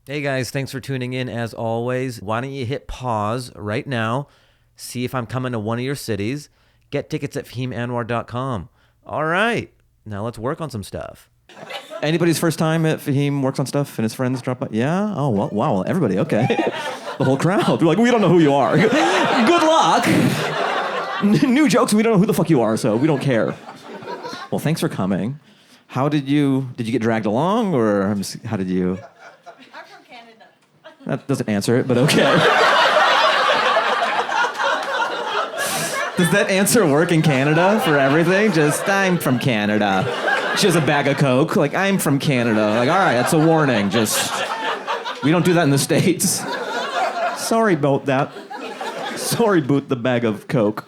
Hey guys, thanks for tuning in as always. Why don't you hit pause right now, see if I'm coming to one of your cities, get tickets at FahimAnwar.com. All right, now let's work on some stuff. Anybody's first time at Fahim Works on stuff and his friends drop by? Yeah? Oh, well, wow, everybody, okay. The whole crowd. They're like, we don't know who you are. Good luck. New jokes, we don't know who the fuck you are, so we don't care. Well, thanks for coming. How did you get dragged along, or how did you? That doesn't answer it, but okay. Does that answer work in Canada for everything? Just, I'm from Canada. She has a bag of Coke. Like, I'm from Canada. Like, all right, that's a warning. Just, we don't do that in the States. Sorry about that. Sorry about the bag of Coke.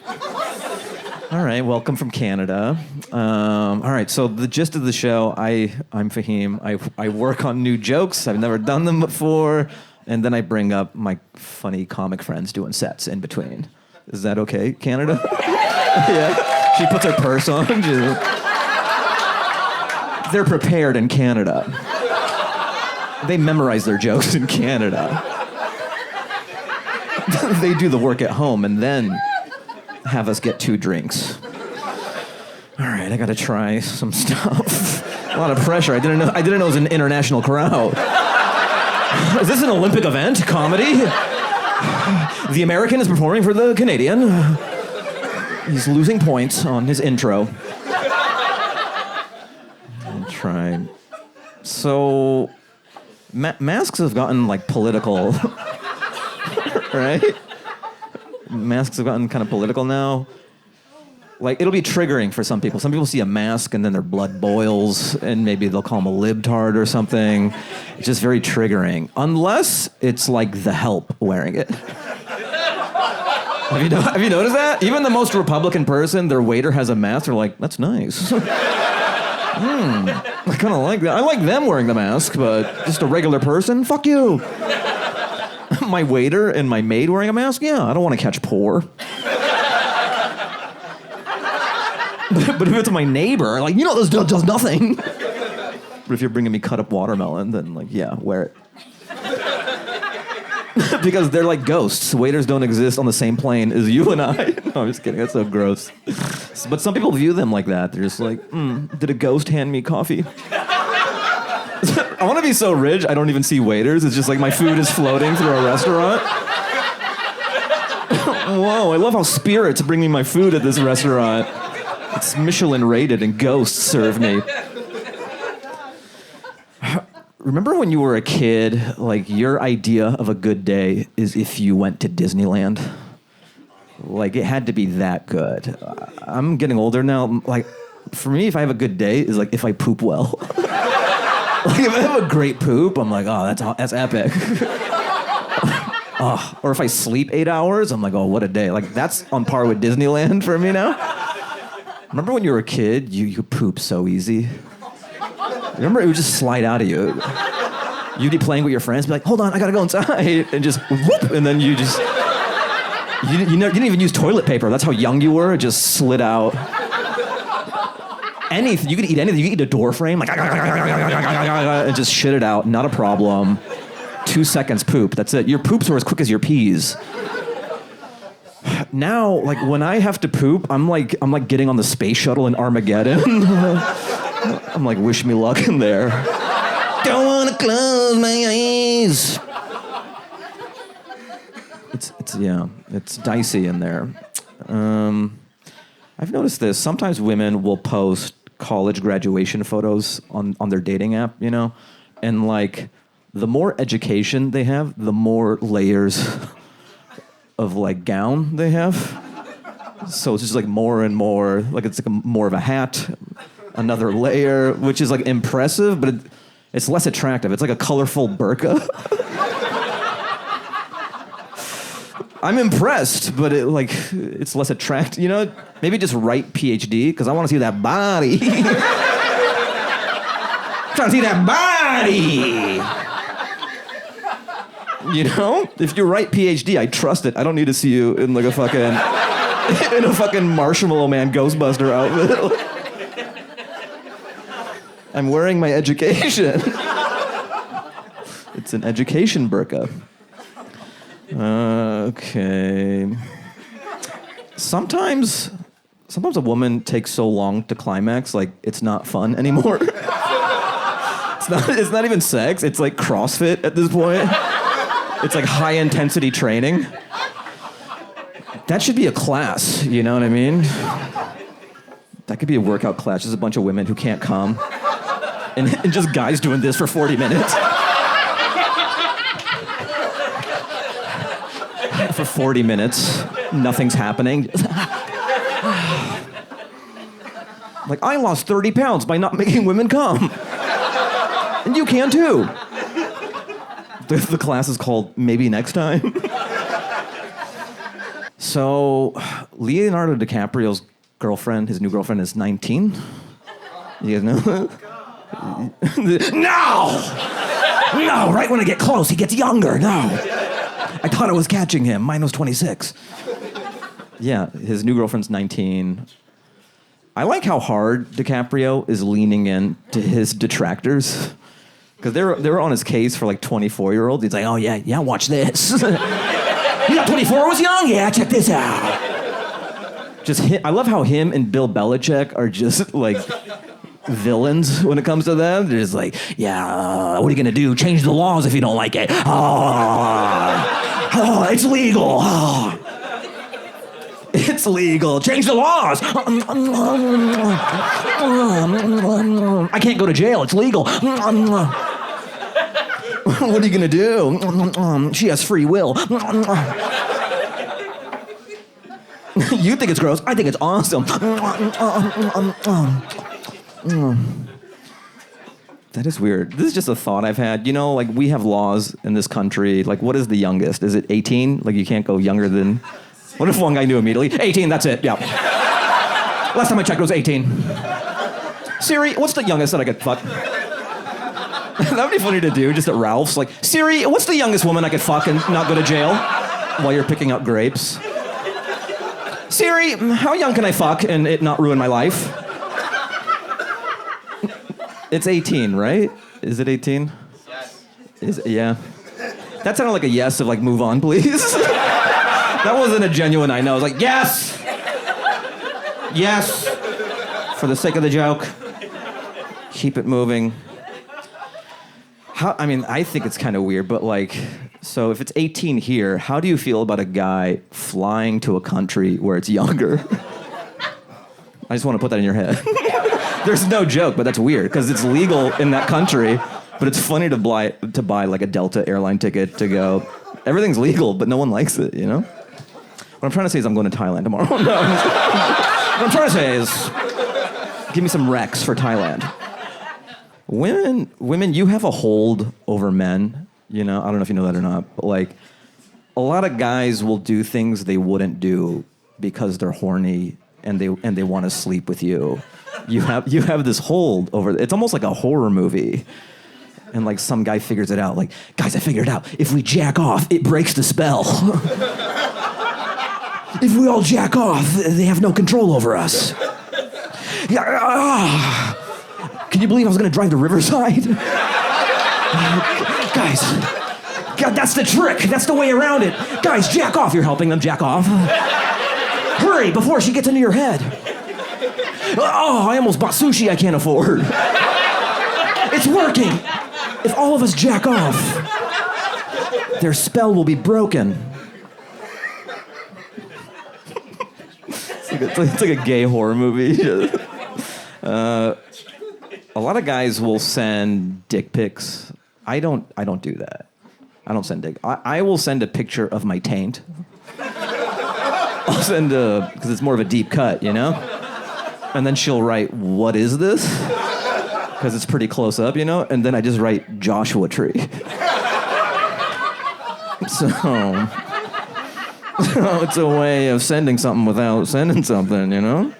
All right, welcome from Canada. All right, so the gist of the show, I'm Fahim. I work on new jokes. I've never done them before. And then I bring up my funny comic friends doing sets in between. Is that okay, Canada? Yeah. She puts her purse on. They're prepared in Canada. They memorize their jokes in Canada. They do the work at home and then have us get 2 drinks. All right, I gotta try some stuff. A lot of pressure. I didn't know it was an international crowd. Is this an Olympic event? Comedy? The American is performing for the Canadian. He's losing points on his intro. I'll try. So, masks have gotten, like, political. Right? Masks have gotten kind of political now. Like, it'll be triggering for some people. Some people see a mask and then their blood boils and maybe they'll call them a libtard or something. It's just very triggering. Unless it's like The Help wearing it. Have you noticed that? Even the most Republican person, their waiter has a mask. They're like, that's nice. I kind of like that. I like them wearing the mask, but just a regular person, fuck you. My waiter and my maid wearing a mask? Yeah, I don't want to catch poor. But if it's my neighbor, like, this does nothing. But if you're bringing me cut up watermelon, then, like, yeah, wear it. Because they're like ghosts. Waiters don't exist on the same plane as you and I. No, I'm just kidding. That's so gross. But some people view them like that. They're just like, did a ghost hand me coffee? I want to be so rich, I don't even see waiters. It's just like my food is floating through a restaurant. Whoa, I love how spirits bring me my food at this restaurant. It's Michelin rated and ghosts serve me. Remember when you were a kid, like your idea of a good day is if you went to Disneyland? Like it had to be that good. I'm getting older now. Like for me, if I have a good day is like if I poop well. Like if I have a great poop, I'm like, oh, that's epic. Oh, or if I sleep 8 hours, I'm like, oh, what a day. Like that's on par with Disneyland for me now. Remember when you were a kid, you could poop so easy? Remember, it would just slide out of you. You'd be playing with your friends, be like, hold on, I gotta go inside, and just whoop, and then you didn't even use toilet paper. That's how young you were. It just slid out. Anything, you could eat anything. You could eat a door frame, like, and just shit it out, not a problem. 2 seconds poop, that's it. Your poops were as quick as your pees. Now, like when I have to poop, I'm like getting on the space shuttle in Armageddon. I'm like, wish me luck in there. Don't wanna close my eyes. It's dicey in there. I've noticed this. Sometimes women will post college graduation photos on their dating app, and like the more education they have, the more layers of like gown they have. So it's just like more and more, like it's like more of a hat, another layer, which is like impressive, but it's less attractive. It's like a colorful burqa. I'm impressed, but it's less attractive. Maybe just write PhD, because I want to see that body. Trying to see that body. If you write PhD, I trust it. I don't need to see you in like a fucking Marshmallow Man Ghostbuster outfit. I'm wearing my education. It's an education burqa. Okay. Sometimes a woman takes so long to climax, like it's not fun anymore. It's not even sex. It's like CrossFit at this point. It's like high intensity training. That should be a class, you know what I mean? That could be a workout class. Just a bunch of women who can't come. And just guys doing this for 40 minutes. For 40 minutes, nothing's happening. Like, I lost 30 pounds by not making women come. And you can too. The class is called Maybe Next Time. So, Leonardo DiCaprio's girlfriend, his new girlfriend, is 19. You guys know? No! No, right when I get close, he gets younger. No. I thought I was catching him. Mine was 26. Yeah, his new girlfriend's 19. I like how hard DiCaprio is leaning in to his detractors. Because they were on his case for like 24-year-olds. He's like, oh yeah, watch this. You got 24 was young? Yeah, check this out. I love how him and Bill Belichick are just like villains when it comes to them. They're just like, yeah, what are you gonna do? Change the laws if you don't like it. Oh, it's legal. Oh. It's legal. Change the laws. I can't go to jail. It's legal. What are you gonna do? She has free will. You think it's gross. I think it's awesome. That is weird. This is just a thought I've had. You know, like, we have laws in this country. Like, what is the youngest? Is it 18? Like, you can't go younger than... What if one guy knew immediately? 18, that's it, yeah. Last time I checked, it was 18. Siri, what's the youngest that I could fuck? That would be funny to do, just at Ralph's. Like, Siri, what's the youngest woman I could fuck and not go to jail while you're picking up grapes? Siri, how young can I fuck and it not ruin my life? It's 18, right? Is it 18? Yes. Yeah. That sounded like a yes of like, move on, please. That wasn't a genuine I know. I was like, yes! Yes! For the sake of the joke. Keep it moving. I think it's kind of weird, but like, so if it's 18 here, how do you feel about a guy flying to a country where it's younger? I just want to put that in your head. There's no joke, but that's weird, because it's legal in that country, but it's funny to buy like a Delta airline ticket to go. Everything's legal, but no one likes it, you know? What I'm trying to say is I'm going to Thailand tomorrow. No, what I'm trying to say is, give me some recs for Thailand. Women, you have a hold over men, you know? I don't know if you know that or not, but like, a lot of guys will do things they wouldn't do because they're horny and they want to sleep with you. You have this hold over. It's almost like a horror movie, and like some guy figures it out. Like, guys, I figured it out. If we jack off, it breaks the spell. If we all jack off, they have no control over us. Can you believe I was gonna drive to Riverside? Guys, God, that's the trick. That's the way around it. Guys, jack off. You're helping them jack off. Hurry before she gets into your head. Oh, I almost bought sushi I can't afford. It's working. If all of us jack off, their spell will be broken. It's like a gay horror movie. A lot of guys will send dick pics. I don't do that. I don't send dick. I will send a picture of my taint. I'll send because it's more of a deep cut, you know? And then she'll write, what is this? Because it's pretty close up, you know? And then I just write Joshua Tree. So it's a way of sending something without sending something, you know?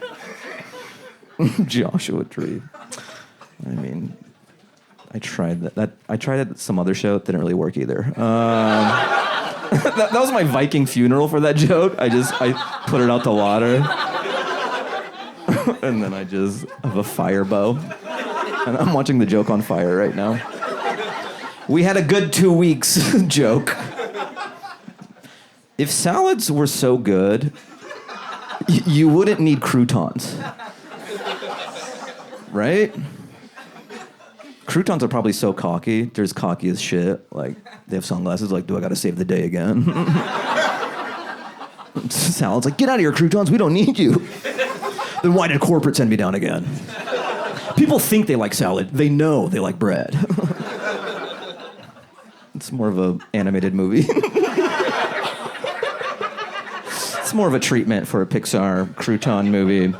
Joshua Tree. I mean, I tried that. I tried it at some other show. It didn't really work either. That was my Viking funeral for that joke. I put it out to water. And then I just have a fire bow. And I'm watching the joke on fire right now. We had a good 2 weeks joke. If salads were so good, you wouldn't need croutons. Right? Croutons are probably so cocky. They're as cocky as shit. Like, they have sunglasses like, do I gotta save the day again? Salad's like, get out of here, croutons, we don't need you. Then why did corporate send me down again? People think they like salad. They know they like bread. It's more of an animated movie. It's more of a treatment for a Pixar crouton movie.